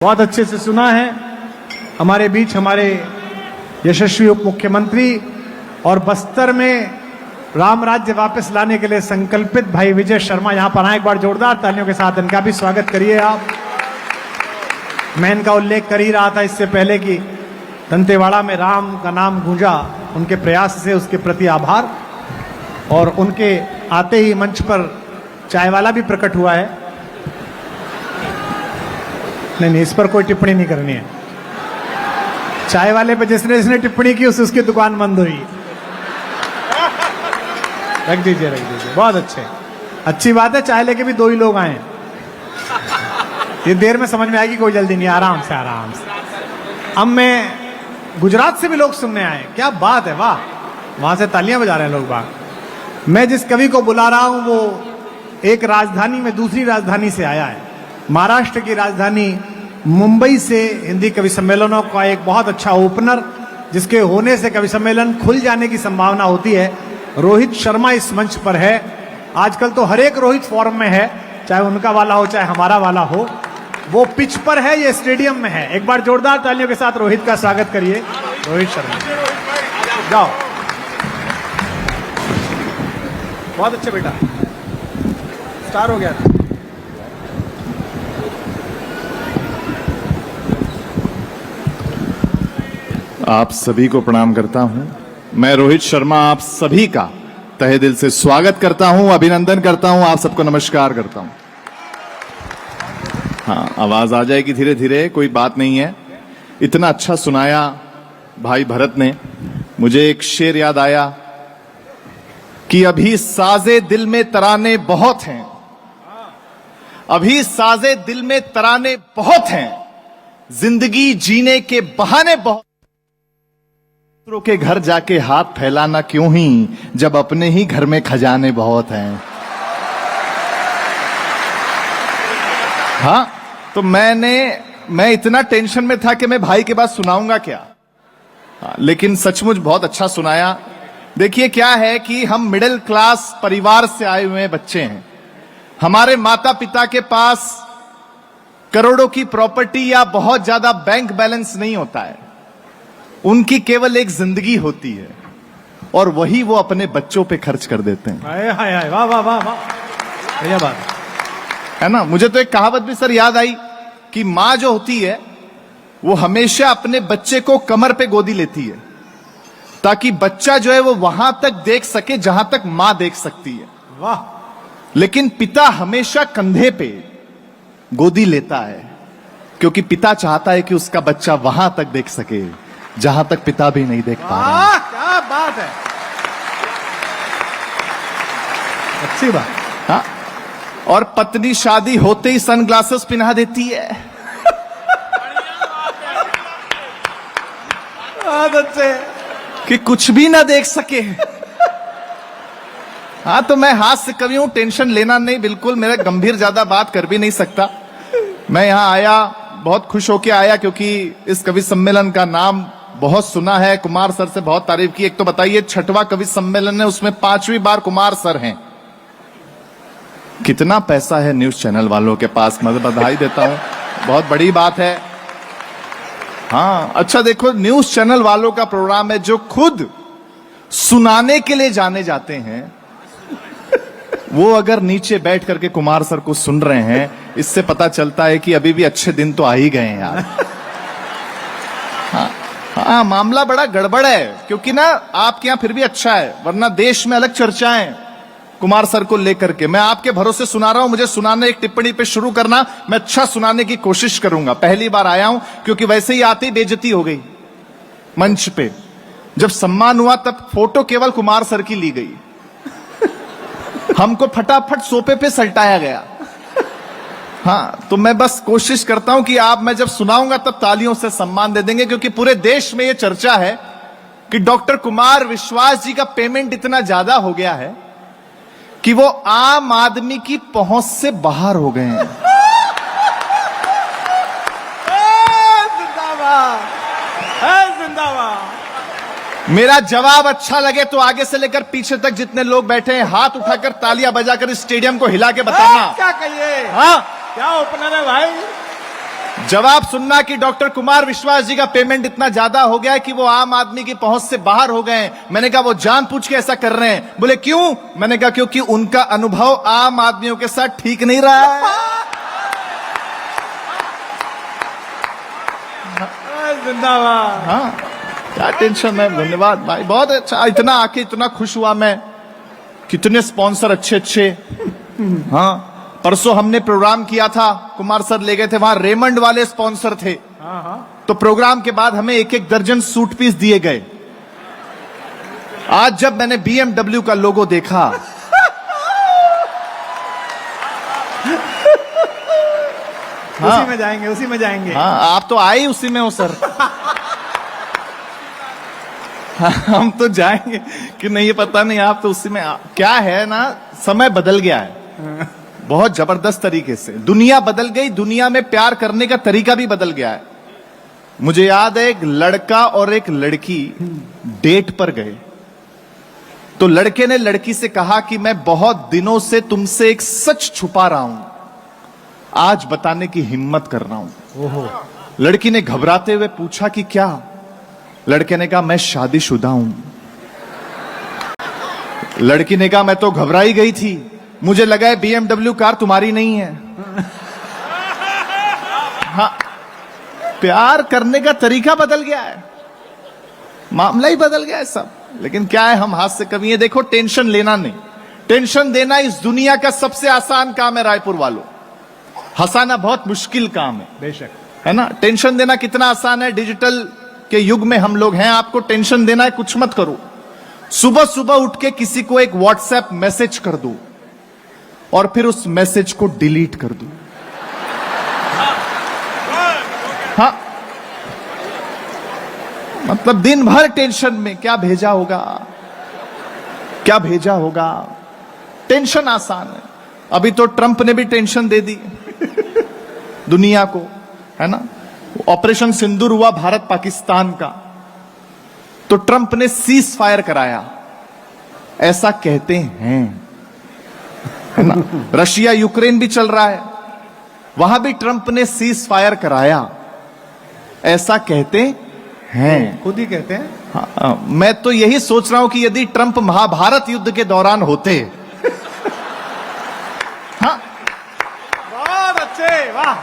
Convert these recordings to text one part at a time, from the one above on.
बहुत अच्छे से सुना है। हमारे बीच हमारे यशस्वी उप मुख्यमंत्री और बस्तर में राम राज्य वापस लाने के लिए संकल्पित भाई विजय शर्मा यहां पर आए। एक बार जोरदार तालियों के साथ इनका भी स्वागत करिए आप। मैं इनका उल्लेख कर ही रहा था इससे पहले कि दंतेवाड़ा में राम का नाम गूंजा, उनके प्रयास से उसके प्रति आभार। और उनके आते ही मंच पर चाय वाला भी प्रकट हुआ है। नहीं, इस पर कोई टिप्पणी नहीं करनी है। चाय वाले पे जिसने टिप्पणी की उसकी दुकान बंद हुई। रख दीजिए। बहुत अच्छे, अच्छी बात है। चाय लेके भी दो ही लोग आए हैं। ये देर में समझ में आएगी, कोई जल्दी नहीं। आराम से। अब मैं गुजरात से भी लोग सुनने आए। क्या बात है, वाह। वहां से तालियां बजा रहे हैं लोग बाग। मैं जिस कवि को बुला रहा हूं वो एक राजधानी में दूसरी राजधानी से आया है। महाराष्ट्र की राजधानी मुंबई से हिंदी कवि सम्मेलनों का एक बहुत अच्छा ओपनर, जिसके होने से कवि सम्मेलन खुल जाने की संभावना होती है। रोहित शर्मा इस मंच पर है। आजकल तो हर एक रोहित फॉर्म में है, चाहे उनका वाला हो चाहे हमारा वाला हो। वो पिच पर है, ये स्टेडियम में है। एक बार जोरदार तालियों के साथ रोहित का स्वागत करिए। रोहित शर्मा, जाओ। बहुत अच्छे बेटा, स्टार हो गया। आप सभी को प्रणाम करता हूं। मैं रोहित शर्मा आप सभी का तहे दिल से स्वागत करता हूं, अभिनंदन करता हूं, आप सबको नमस्कार करता हूं। हाँ, आवाज आ जाएगी धीरे धीरे, कोई बात नहीं है। इतना अच्छा सुनाया भाई भरत ने। मुझे एक शेर याद आया कि अभी साजे दिल में तराने बहुत हैं, अभी साजे दिल में तराने बहुत हैं, जिंदगी जीने के बहाने बहुत। दूसरों के घर जाके हाथ फैलाना क्यों ही, जब अपने ही घर में खजाने बहुत हैं। हाँ, तो मैं इतना टेंशन में था कि मैं भाई के बाद सुनाऊंगा क्या। हाँ, लेकिन सचमुच बहुत अच्छा सुनाया। देखिए क्या है कि हम मिडिल क्लास परिवार से आए हुए बच्चे हैं। हमारे माता पिता के पास करोड़ों की प्रॉपर्टी या बहुत ज्यादा बैंक बैलेंस नहीं होता है। उनकी केवल एक जिंदगी होती है और वही वो अपने बच्चों पे खर्च कर देते हैं। हाय हाय हाय, वाह वाह वाह वाह, बढ़िया बात है ना। मुझे तो एक कहावत भी सर याद आई कि मां जो होती है वो हमेशा अपने बच्चे को कमर पे गोदी लेती है, ताकि बच्चा जो है वो वहां तक देख सके जहां तक मां देख सकती है। वाह। लेकिन पिता हमेशा कंधे पे गोदी लेता है, क्योंकि पिता चाहता है कि उसका बच्चा वहां तक देख सके जहां तक पिता भी नहीं देख पा रहा है। क्या बात है, अच्छी बात। हाँ, और पत्नी शादी होते ही सनग्लासेस पहना देती है। बहुत अच्छे, कि कुछ भी ना देख सके। हाँ, तो मैं हाथ से कवि हूं, टेंशन लेना नहीं, बिल्कुल। मेरा गंभीर ज्यादा बात कर भी नहीं सकता। मैं यहां आया, बहुत खुश होके आया, क्योंकि इस कवि सम्मेलन का नाम बहुत सुना है। कुमार सर से बहुत तारीफ की। एक तो बताइए, 6वां कवि सम्मेलन है, उसमें 5वीं बार कुमार सर हैं। कितना पैसा है न्यूज चैनल वालों के पास, मैं बधाई देता हूं, बहुत बड़ी बात है। हाँ, अच्छा देखो, न्यूज चैनल वालों का प्रोग्राम है, जो खुद सुनाने के लिए जाने जाते हैं, वो अगर नीचे बैठ करके कुमार सर को सुन रहे हैं, इससे पता चलता है कि अभी भी अच्छे दिन तो आ ही गए हैं यार। हाँ, मामला बड़ा गड़बड़ है, क्योंकि ना आपके यहां फिर भी अच्छा है, वरना देश में अलग चर्चाएं कुमार सर को लेकर के। मैं आपके भरोसे सुना रहा हूं, मुझे सुनाने एक टिप्पणी पे शुरू करना, मैं अच्छा सुनाने की कोशिश करूंगा। पहली बार आया हूं, क्योंकि वैसे ही आते ही बेइज्जती हो गई मंच पे। जब सम्मान हुआ तब फोटो केवल कुमार सर की ली गई, हमको फटाफट सोफे पे सलटाया गया। हाँ, तो मैं बस कोशिश करता हूं कि आप, मैं जब सुनाऊंगा तब तालियों से सम्मान दे देंगे, क्योंकि पूरे देश में यह चर्चा है कि डॉक्टर कुमार विश्वास जी का पेमेंट इतना ज्यादा हो गया है कि वो आम आदमी की पहुंच से बाहर हो गए हैं। जिंदाबाद। मेरा जवाब अच्छा लगे तो आगे से लेकर पीछे तक जितने लोग बैठे हैं, हाथ उठाकर तालियां बजाकर इस स्टेडियम को हिला के बताना। क्या कहिए, हाँ क्या ओपनर है भाई। जवाब सुनना कि डॉक्टर कुमार विश्वास जी का पेमेंट इतना ज्यादा हो गया है कि वो आम आदमी की पहुंच से बाहर हो गए हैं। मैंने कहा वो जानबूझ के ऐसा कर रहे हैं। बोले क्यों? मैंने कहा क्योंकि उनका अनुभव आम आदमियों के साथ ठीक नहीं रहा है। जिंदाबाद। हाँ, क्या टेंशन है। धन्यवाद भाई, बहुत अच्छा। इतना आके इतना खुश हुआ मैं। कितने स्पॉन्सर अच्छे अच्छे। हाँ, परसों हमने प्रोग्राम किया था, कुमार सर ले गए थे वहां, रेमंड वाले स्पॉन्सर थे। तो प्रोग्राम के बाद हमें एक एक दर्जन सूट पीस दिए गए। आज जब मैंने BMW का लोगो देखा, उसी में जाएंगे, उसी में जाएंगे। हाँ, आप तो आए ही उसी में हो सर। हम तो जाएंगे कि नहीं ये पता नहीं, आप तो उसी में। क्या है ना, समय बदल गया है बहुत जबरदस्त तरीके से। दुनिया बदल गई, दुनिया में प्यार करने का तरीका भी बदल गया है। मुझे याद है एक लड़का और एक लड़की डेट पर गए, तो लड़के ने लड़की से कहा कि मैं बहुत दिनों से तुमसे एक सच छुपा रहा हूं, आज बताने की हिम्मत कर रहा हूं। ओहो। लड़की ने घबराते हुए पूछा कि क्या? लड़के ने कहा मैं शादीशुदा हूं। लड़की ने कहा मैं तो घबराई गई थी, मुझे लगा है BMW कार तुम्हारी नहीं है। हाँ, प्यार करने का तरीका बदल गया है, मामला ही बदल गया है सब। लेकिन क्या है, हम हाथ से कभी, ये देखो, टेंशन लेना नहीं, टेंशन देना इस दुनिया का सबसे आसान काम है रायपुर वालों। हंसाना बहुत मुश्किल काम है, बेशक, है ना। टेंशन देना कितना आसान है। डिजिटल के युग में हम लोग हैं। आपको टेंशन देना है, कुछ मत करो। सुबह सुबह उठ के किसी को एक व्हाट्सएप मैसेज कर दो और फिर उस मैसेज को डिलीट कर दो। हाँ, मतलब दिन भर टेंशन में, क्या भेजा होगा, क्या भेजा होगा। टेंशन आसान है। अभी तो ट्रंप ने भी टेंशन दे दी दुनिया को, है ना। ऑपरेशन सिंदूर हुआ भारत पाकिस्तान का, तो ट्रंप ने सीज फायर कराया, ऐसा कहते हैं, है ना। रशिया यूक्रेन भी चल रहा है, वहां भी ट्रंप ने सीज फायर कराया, ऐसा कहते हैं, खुद ही कहते हैं। हाँ, मैं तो यही सोच रहा हूं कि यदि ट्रंप महाभारत युद्ध के दौरान होते। हाँ, बहुत अच्छे, वाह।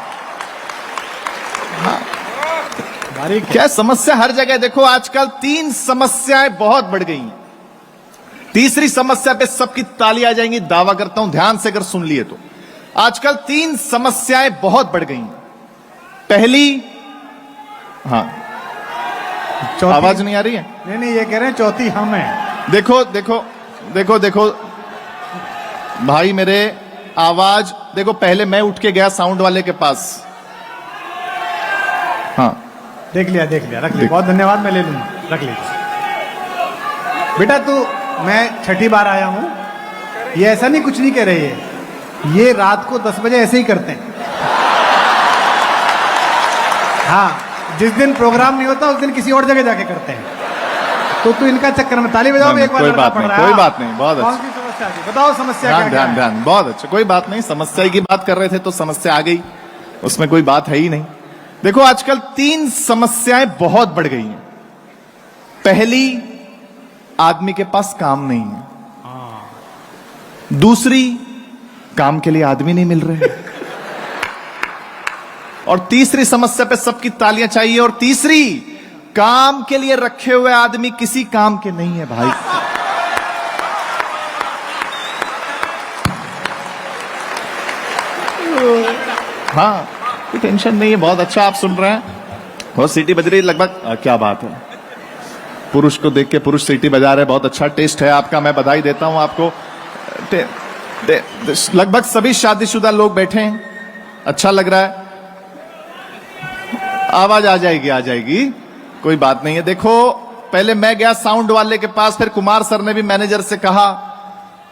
बारीक। क्या समस्या हर जगह। देखो आजकल 3 समस्याएं बहुत बढ़ गई हैं। तीसरी समस्या पे सबकी ताली आ जाएंगी, दावा करता हूं, ध्यान से अगर सुन लिए तो। आजकल 3 समस्याएं बहुत बढ़ गई हैं। पहली, हाँ, आवाज नहीं आ रही है? नहीं, ये कह रहे हैं चौथी हम हैं। देखो देखो देखो देखो भाई मेरे, आवाज देखो। पहले मैं उठ के गया साउंड वाले के पास। हाँ, देख लिया, रख लिया। बहुत धन्यवाद, मैं ले लूंगा, रख लीजिए। बेटा तू, मैं छठी बार आया हूं, ये ऐसा नहीं, कुछ नहीं कह रहे हैं, ये रात को 10 बजे ऐसे ही करते हैं। हाँ, जिस दिन प्रोग्राम नहीं होता उस दिन किसी और जगह जाके करते हैं। तो तू इनका चक्कर में ताली बजाओ। एक बार कोई बात नहीं, कोई बात नहीं, बहुत अच्छा। कौन सी समस्या थी बताओ, समस्या क्या ध्यान है? ध्यान, बहुत अच्छा, कोई बात नहीं। समस्या की बात कर रहे थे तो समस्या आ गई, उसमें कोई बात है ही नहीं। देखो आजकल 3 समस्याएं बहुत बढ़ गई हैं। पहली, आदमी के पास काम नहीं है। दूसरी, काम के लिए आदमी नहीं मिल रहे। और तीसरी समस्या पे सबकी तालियां चाहिए। और तीसरी, काम के लिए रखे हुए आदमी किसी काम के नहीं है भाई। हाँ, कोई टेंशन नहीं है, बहुत अच्छा आप सुन रहे हैं। बहुत सीटी बज रही है लगभग। क्या बात है, पुरुष को देख के पुरुष सीटी बजा रहे हैं, बहुत अच्छा टेस्ट है आपका, मैं बधाई देता हूं आपको। लगभग सभी शादीशुदा लोग बैठे हैं, अच्छा लग रहा है। आवाज आ जाएगी, कोई बात नहीं है। देखो, पहले मैं गया साउंड वाले के पास, फिर कुमार सर ने भी मैनेजर से कहा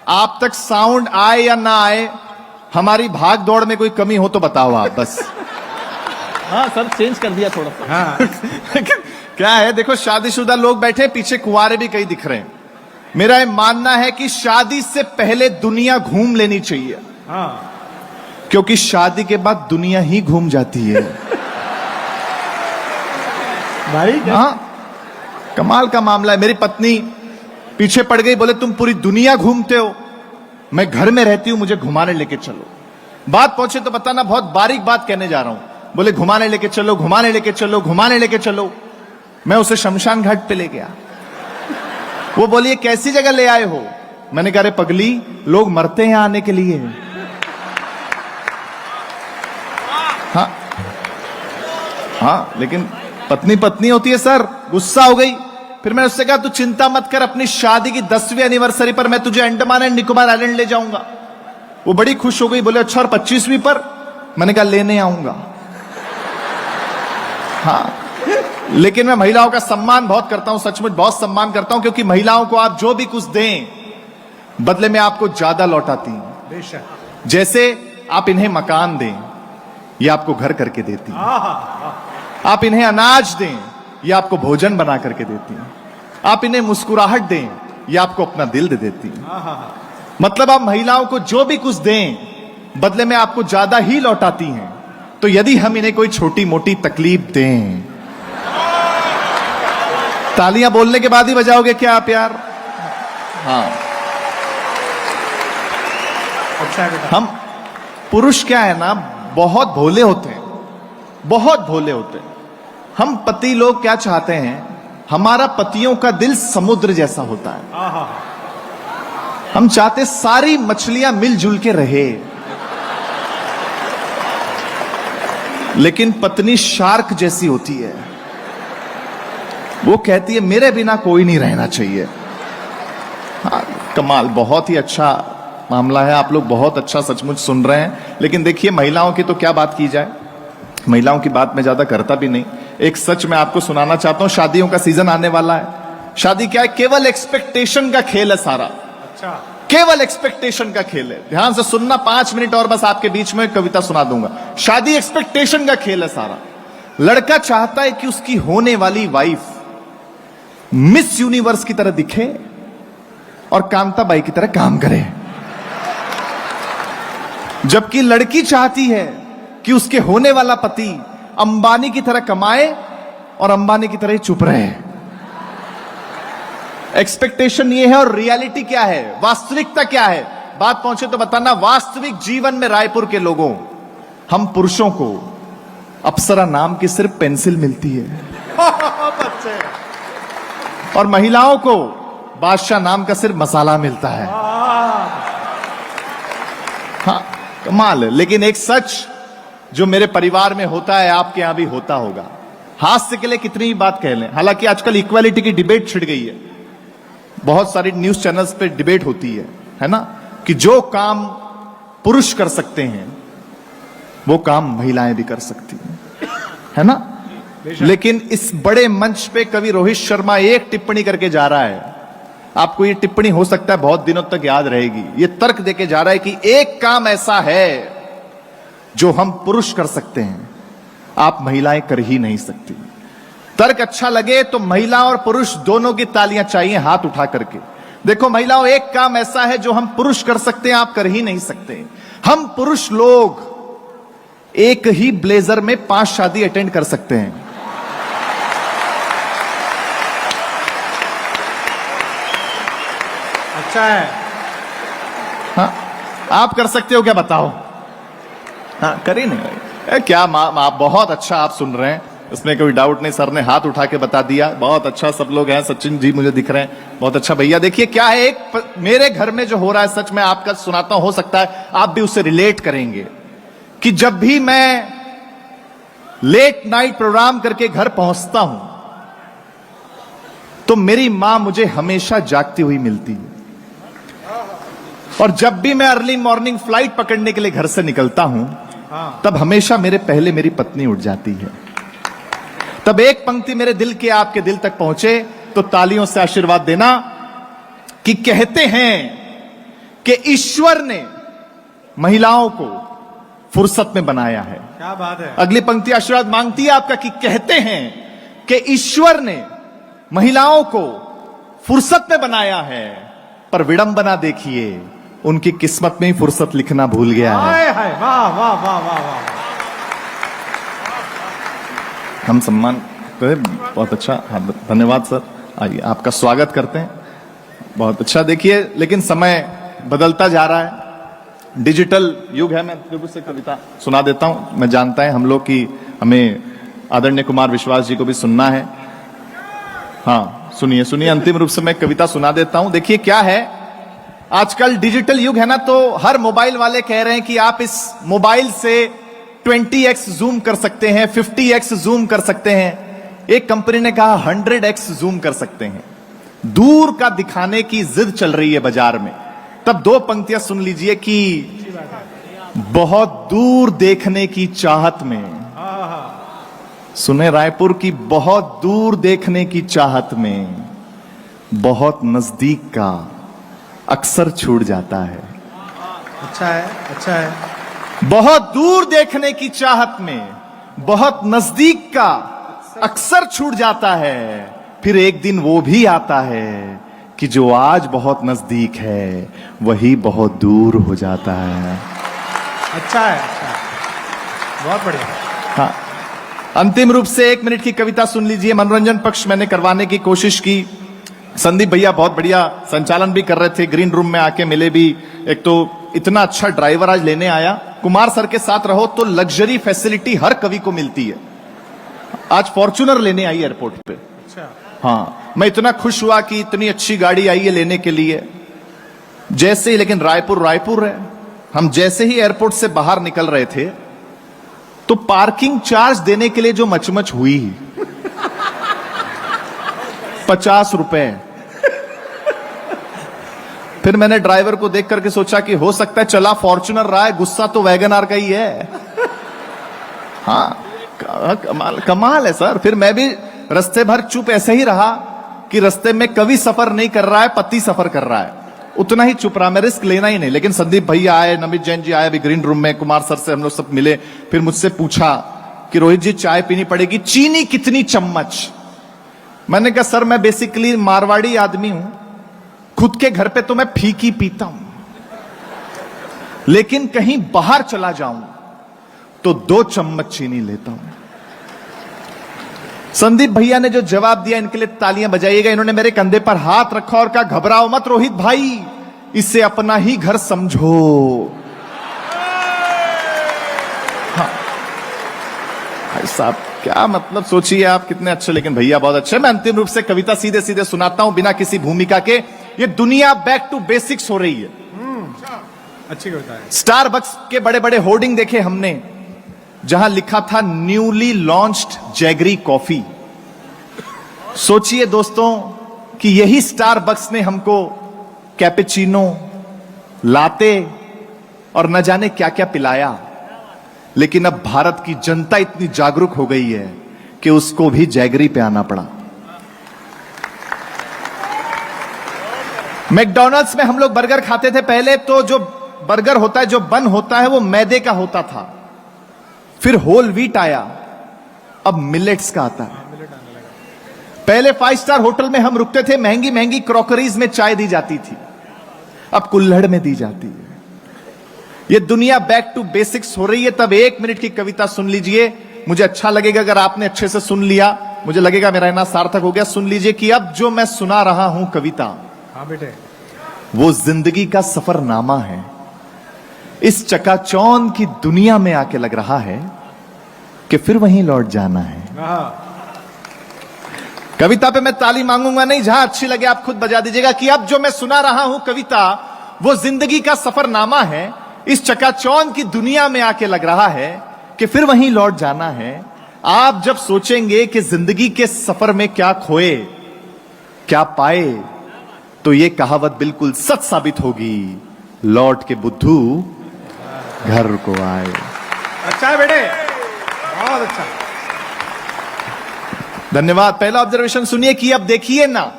आप तक साउंड आए या ना आए, हमारी भाग दौड़ में कोई कमी हो तो बताओ आप बस। हाँ सर, चेंज कर दिया थोड़ा सा। हाँ। क्या है, देखो शादीशुदा लोग बैठे, पीछे कुंवारे भी कई दिख रहे हैं। मेरा ये मानना है कि शादी से पहले दुनिया घूम लेनी चाहिए। हाँ, क्योंकि शादी के बाद दुनिया ही घूम जाती है। भाई हाँ, कमाल का मामला है। मेरी पत्नी पीछे पड़ गई, बोले तुम पूरी दुनिया घूमते हो, मैं घर में रहती हूं, मुझे घुमाने लेके चलो। बात पहुंचे तो बताना, बहुत बारीक बात कहने जा रहा हूं। बोले घुमाने लेके चलो, घुमाने लेके चलो, घुमाने लेके चलो। मैं उसे शमशान घाट पे ले गया। वो बोली ये कैसी जगह ले आए हो? मैंने कहा रे पगली, लोग मरते हैं आने के लिए। हाँ हाँ, लेकिन पत्नी पत्नी होती है सर। गुस्सा हो गई। फिर मैंने उससे कहा तू चिंता मत कर, अपनी शादी की 10वीं एनिवर्सरी पर मैं तुझे अंडमान एंड निकोबार आइलैंड ले जाऊंगा। वो बड़ी खुश हो गई, बोले अच्छा और 25वीं पर? मैंने कहा लेने आऊंगा। हाँ, लेकिन मैं महिलाओं का सम्मान बहुत करता हूं, सचमुच बहुत सम्मान करता हूं, क्योंकि महिलाओं को आप जो भी कुछ दें बदले में आपको ज्यादा लौटाती हैं। बेशक। जैसे आप इन्हें मकान दें, ये आपको घर करके देती हैं। आप इन्हें अनाज दें, ये आपको भोजन बना करके देती हैं। आप इन्हें मुस्कुराहट दें, ये आपको अपना दिल दे देती हैं। मतलब आप महिलाओं को जो भी कुछ दें बदले में आपको ज्यादा ही लौटाती हैं। तो यदि हम इन्हें कोई छोटी मोटी तकलीफ दें, तालियां बोलने के बाद ही बजाओगे क्या आप यार? हाँ, अच्छा है बेटा। हम पुरुष क्या है ना, बहुत भोले होते हैं, बहुत भोले होते हैं। हम पति लोग क्या चाहते हैं, हमारा पतियों का दिल समुद्र जैसा होता है। हम चाहते सारी मछलियां मिलजुल के रहे, लेकिन पत्नी शार्क जैसी होती है। वो कहती है मेरे बिना कोई नहीं रहना चाहिए। हाँ, कमाल, बहुत ही अच्छा मामला है। आप लोग बहुत अच्छा सचमुच सुन रहे हैं। लेकिन देखिए, महिलाओं की तो क्या बात की जाए, महिलाओं की बात मैं ज्यादा करता भी नहीं। एक सच मैं आपको सुनाना चाहता हूं। शादियों का सीजन आने वाला है। शादी क्या है? केवल एक्सपेक्टेशन का खेल है सारा। अच्छा। केवल एक्सपेक्टेशन का खेल है। ध्यान से सुनना, 5 मिनट और बस आपके बीच में कविता सुना दूंगा। शादी एक्सपेक्टेशन का खेल है सारा। लड़का चाहता है कि उसकी होने वाली वाइफ मिस यूनिवर्स की तरह दिखे और कांताबाई की तरह काम करे, जबकि लड़की चाहती है कि उसके होने वाला पति अंबानी की तरह कमाए और अंबानी की तरह चुप रहे। एक्सपेक्टेशन ये है, और रियलिटी क्या है, वास्तविकता क्या है? बात पहुंचे तो बताना। वास्तविक जीवन में रायपुर के लोगों, हम पुरुषों को अप्सरा नाम की सिर्फ पेंसिल मिलती है और महिलाओं को बादशाह नाम का सिर्फ मसाला मिलता है। हाँ, कमाल है। लेकिन एक सच जो मेरे परिवार में होता है, आपके यहां भी होता होगा। हास्य के लिए कितनी ही बात कह लें। हालांकि आजकल इक्वालिटी की डिबेट छिड़ गई है, बहुत सारी न्यूज चैनल्स पे डिबेट होती है ना, कि जो काम पुरुष कर सकते हैं वो काम महिलाएं भी कर सकती हैं, है ना। लेकिन इस बड़े मंच पे कवि रोहित शर्मा एक टिप्पणी करके जा रहा है। आपको ये टिप्पणी हो सकता है बहुत दिनों तक याद रहेगी। ये तर्क देके जा रहा है कि एक काम ऐसा है जो हम पुरुष कर सकते हैं, आप महिलाएं कर ही नहीं सकती। तर्क अच्छा लगे तो महिला और पुरुष दोनों की तालियां चाहिए, हाथ उठा करके। देखो महिलाओं, एक काम ऐसा है जो हम पुरुष कर सकते हैं, आप कर ही नहीं सकते। हम पुरुष लोग एक ही ब्लेजर में 5 शादी अटेंड कर सकते हैं। अच्छा है। हाँ, आप कर सकते हो क्या, बताओ? हाँ, कर ही नहीं। क्या आप बहुत अच्छा आप सुन रहे हैं, इसमें कोई डाउट नहीं। सर ने हाथ उठा के बता दिया, बहुत अच्छा। सब लोग हैं, सचिन जी मुझे दिख रहे हैं, बहुत अच्छा भैया। देखिए क्या है, एक मेरे घर में जो हो रहा है, सच में आपका सुनाता हूं, हो सकता है आप भी उससे रिलेट करेंगे। कि जब भी मैं लेट नाइट प्रोग्राम करके घर पहुंचता हूं तो मेरी मां मुझे हमेशा जागती हुई मिलती है, और जब भी मैं अर्ली मॉर्निंग फ्लाइट पकड़ने के लिए घर से निकलता हूं तब हमेशा मेरे पहले मेरी पत्नी उठ जाती है। तब एक पंक्ति मेरे दिल के आपके दिल तक पहुंचे तो तालियों से आशीर्वाद देना कि कहते हैं कि ईश्वर ने महिलाओं को फुर्सत में बनाया है। क्या बात है। अगली पंक्ति आशीर्वाद मांगती है आपका कि कहते हैं कि ईश्वर ने महिलाओं को फुर्सत में बनाया है, पर विडंबना देखिए, उनकी किस्मत में ही फुर्सत लिखना भूल गया है। हाय हाय, वाह वाह वाह वाह वाह। हम सम्मान सकते थे। बहुत अच्छा, हाँ धन्यवाद सर। आइए आपका स्वागत करते हैं। बहुत अच्छा। देखिए लेकिन समय बदलता जा रहा है, डिजिटल युग है। मैं फिर से कविता सुना देता हूं। मैं जानता है हम लोग की हमें आदरणीय कुमार विश्वास जी को भी सुनना है। हाँ सुनिए सुनिए, अंतिम रूप से मैं कविता सुना देता हूं। देखिए क्या है, आजकल डिजिटल युग है ना, तो हर मोबाइल वाले कह रहे हैं कि आप इस मोबाइल से 20x जूम कर सकते हैं, 50x जूम कर सकते हैं। एक कंपनी ने कहा 100x जूम कर सकते हैं। दूर का दिखाने की जिद चल रही है बाजार में। तब दो पंक्तियां सुन लीजिए कि बहुत दूर देखने की चाहत में, सुने रायपुर की, बहुत दूर देखने की चाहत में बहुत नजदीक का अक्सर छूट जाता है। अच्छा है, अच्छा है। बहुत दूर देखने की चाहत में बहुत नजदीक का अक्सर छूट जाता है। फिर एक दिन वो भी आता है कि जो आज बहुत नजदीक है वही बहुत दूर हो जाता है। अच्छा है, अच्छा है, बहुत बढ़िया। हाँ, अंतिम रूप से 1 मिनट की कविता सुन लीजिए। मनोरंजन पक्ष मैंने करवाने की कोशिश की। संदीप भैया बहुत बढ़िया संचालन भी कर रहे थे, ग्रीन रूम में आके मिले भी। एक तो इतना अच्छा ड्राइवर आज लेने आया। कुमार सर के साथ रहो तो लग्जरी फैसिलिटी हर कवि को मिलती है। आज फॉर्च्यूनर लेने आई एयरपोर्ट पे। अच्छा, हाँ, मैं इतना खुश हुआ कि इतनी अच्छी गाड़ी आई है लेने के लिए। जैसे ही, लेकिन रायपुर है। हम जैसे ही एयरपोर्ट से बाहर निकल रहे थे तो पार्किंग चार्ज देने के लिए जो मचमच हुई 50 रुपए। फिर मैंने ड्राइवर को देख करके सोचा कि हो सकता है चला फॉर्च्यूनर रहा है, गुस्सा तो वैगनआर का ही है। हाँ, कमाल है सर। फिर मैं भी रास्ते भर चुप ऐसे ही रहा कि रास्ते में कवि सफर नहीं कर रहा है, पति सफर कर रहा है। उतना ही चुप रहा, मैं रिस्क लेना ही नहीं। लेकिन संदीप भैया आए, नमित जैन जी आए अभी ग्रीन रूम में, कुमार सर से हम लोग सब मिले। फिर मुझसे पूछा कि रोहित जी चाय पीनी पड़ेगी, चीनी कितनी चम्मच? मैंने कहा सर मैं बेसिकली मारवाड़ी आदमी हूं, खुद के घर पे तो मैं फीकी पीता हूं, लेकिन कहीं बाहर चला जाऊं तो 2 चम्मच चीनी लेता हूं। संदीप भैया ने जो जवाब दिया, इनके लिए तालियां बजाइएगा। इन्होंने मेरे कंधे पर हाथ रखा और कहा घबराओ मत रोहित भाई, इसे अपना ही घर समझो। हाँ भाई साहब, क्या मतलब, सोचिए आप कितने अच्छे। लेकिन भैया बहुत अच्छे। मैं अंतिम रूप से कविता सीधे सीधे सुनाता हूं बिना किसी भूमिका के। ये दुनिया बैक टू बेसिक्स हो रही है। अच्छी कविता है। स्टारबक्स के बड़े बड़े होर्डिंग देखे हमने, जहां लिखा था न्यूली लॉन्च्ड जैगरी कॉफी। सोचिए दोस्तों कि यही स्टारबक्स ने हमको कैपेचिनो, लाते और न जाने क्या क्या पिलाया। लेकिन अब भारत की जनता इतनी जागरूक हो गई है कि उसको भी जैगरी पे आना पड़ा। मैकडॉनल्ड्स में हम लोग बर्गर खाते थे। पहले तो जो बर्गर होता है, जो बन होता है, वो मैदे का होता था। फिर होल व्हीट आया, अब मिलेट्स का आता है। पहले 5 स्टार होटल में हम रुकते थे, महंगी महंगी क्रॉकरीज में चाय दी जाती थी, अब कुल्हड़ में दी जाती है। ये दुनिया बैक टू बेसिक्स हो रही है। तब 1 मिनट की कविता सुन लीजिए। मुझे अच्छा लगेगा अगर आपने अच्छे से सुन लिया, मुझे लगेगा मेरा इतना सार्थक हो गया। सुन लीजिए कि अब जो मैं सुना रहा हूं कविता, हाँ बेटे, वो जिंदगी का सफरनामा है। इस चकाचौंध की दुनिया में आके लग रहा है कि फिर वहीं लौट जाना है। कविता पे मैं ताली मांगूंगा नहीं, जहां अच्छी लगे आप खुद बजा दीजिएगा कि अब जो मैं सुना रहा हूं कविता, वो जिंदगी का सफरनामा है। इस चकाचौंध की दुनिया में आके लग रहा है कि फिर वहीं लौट जाना है। आप जब सोचेंगे कि जिंदगी के सफर में क्या खोए क्या पाए, तो ये कहावत बिल्कुल सच साबित होगी, लौट के बुद्धू घर को आए। अच्छा है बेटे, बहुत अच्छा। धन्यवाद। पहला ऑब्जर्वेशन सुनिए कि अब देखिए ना,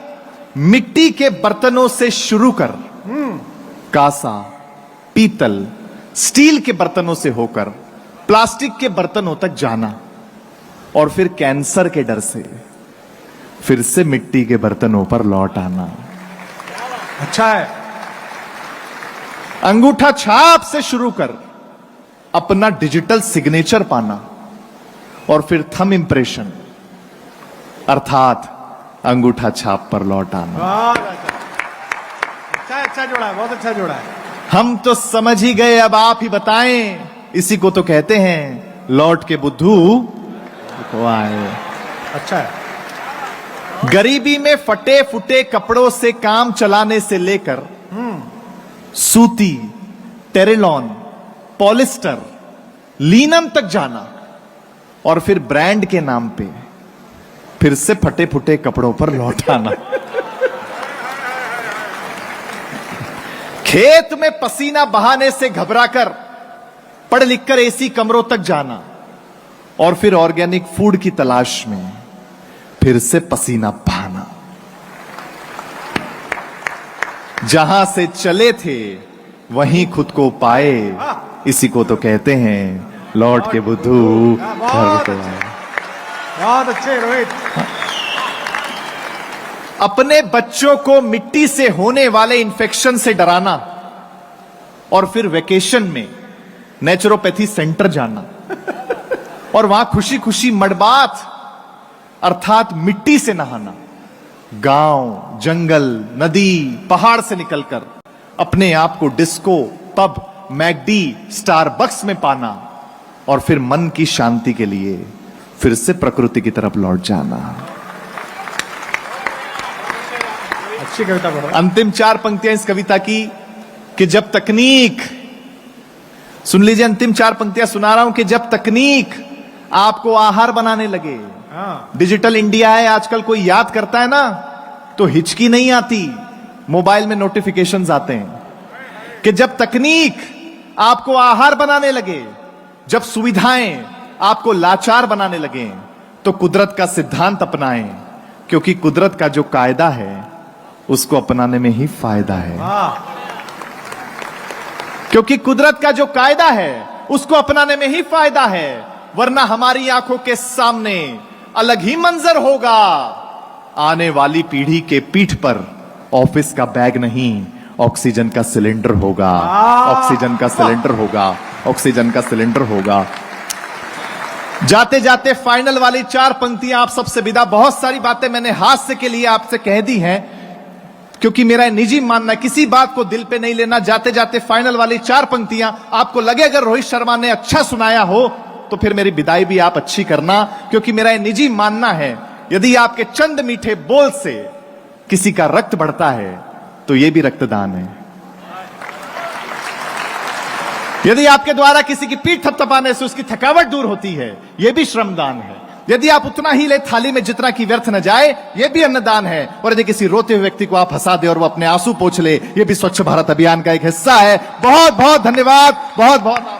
मिट्टी के बर्तनों से शुरू कर कांसा, पीतल, स्टील के बर्तनों से होकर प्लास्टिक के बर्तनों तक जाना, और फिर कैंसर के डर से फिर से मिट्टी के बर्तनों पर लौट आना। अच्छा है। अंगूठा छाप से शुरू कर अपना डिजिटल सिग्नेचर पाना, और फिर थंब इंप्रेशन, अर्थात अंगूठा छाप पर लौट आना। बहुत अच्छा, अच्छा जोड़ा है, बहुत अच्छा जोड़ा है। हम तो समझ ही गए, अब आप ही बताएं। इसी को तो कहते हैं लौट के बुद्धू को आए। अच्छा है। गरीबी में फटे फुटे कपड़ों से काम चलाने से लेकर सूती, टेरिलॉन, पॉलिस्टर, लीनम तक जाना और फिर ब्रांड के नाम पे फिर से फटे फुटे कपड़ों पर लौट आना। खेत में पसीना बहाने से घबराकर पढ़ लिखकर एसी कमरों तक जाना और फिर ऑर्गेनिक फूड की तलाश में फिर से पसीना बहाना। जहां से चले थे वहीं खुद को पाए, इसी को तो कहते हैं लौट के बुद्धू घर को आए। बहुत अच्छे रोहित। अपने बच्चों को मिट्टी से होने वाले इंफेक्शन से डराना और फिर वेकेशन में नेचुरोपैथी सेंटर जाना और वहां खुशी खुशी मडबाथ अर्थात मिट्टी से नहाना। गांव, जंगल, नदी, पहाड़ से निकलकर अपने आप को डिस्को, पब, मैकडी, स्टारबक्स में पाना और फिर मन की शांति के लिए फिर से प्रकृति की तरफ लौट जाना। अच्छी कविता पढ़ो। अंतिम 4 पंक्तियां इस कविता की कि जब तकनीक, सुन लीजिए, अंतिम 4 पंक्तियां सुना रहा हूं कि जब तकनीक आपको आहार बनाने लगे। हाँ। डिजिटल इंडिया है आजकल, कोई याद करता है ना तो हिचकी नहीं आती, मोबाइल में नोटिफिकेशंस आते हैं कि जब तकनीक आपको आहार बनाने लगे, जब सुविधाएं आपको लाचार बनाने लगे, तो कुदरत का सिद्धांत अपनाएं, क्योंकि कुदरत का जो कायदा है उसको अपनाने में ही फायदा है। क्योंकि कुदरत का जो कायदा है उसको अपनाने में ही फायदा है, वरना हमारी आंखों के सामने अलग ही मंजर होगा। आने वाली पीढ़ी के पीठ पर ऑफिस का बैग नहीं, ऑक्सीजन का सिलेंडर होगा। ऑक्सीजन का सिलेंडर होगा। ऑक्सीजन का सिलेंडर होगा। जाते जाते फाइनल वाली 4 पंक्तियां आप सबसे विदा। बहुत सारी बातें मैंने हास्य के लिए आपसे कह दी हैं, क्योंकि मेरा निजी मानना है किसी बात को दिल पे नहीं लेना। जाते जाते फाइनल वाली 4 पंक्तियां आपको लगे अगर रोहित शर्मा ने अच्छा सुनाया हो तो फिर मेरी विदाई भी आप अच्छी करना, क्योंकि मेरा निजी मानना है यदि आपके चंद मीठे बोल से किसी का रक्त बढ़ता है तो यह भी रक्तदान है। यदि आपके द्वारा किसी की पीठ थपथपाने से उसकी थकावट दूर होती है, यह भी श्रमदान है। यदि आप उतना ही ले थाली में जितना कि व्यर्थ न जाए, यह भी अन्नदान है। और यदि किसी रोते हुए व्यक्ति को आप हंसा दे और वो अपने आंसू पोंछ ले, यह भी स्वच्छ भारत अभियान का एक हिस्सा है। बहुत बहुत धन्यवाद। बहुत बहुत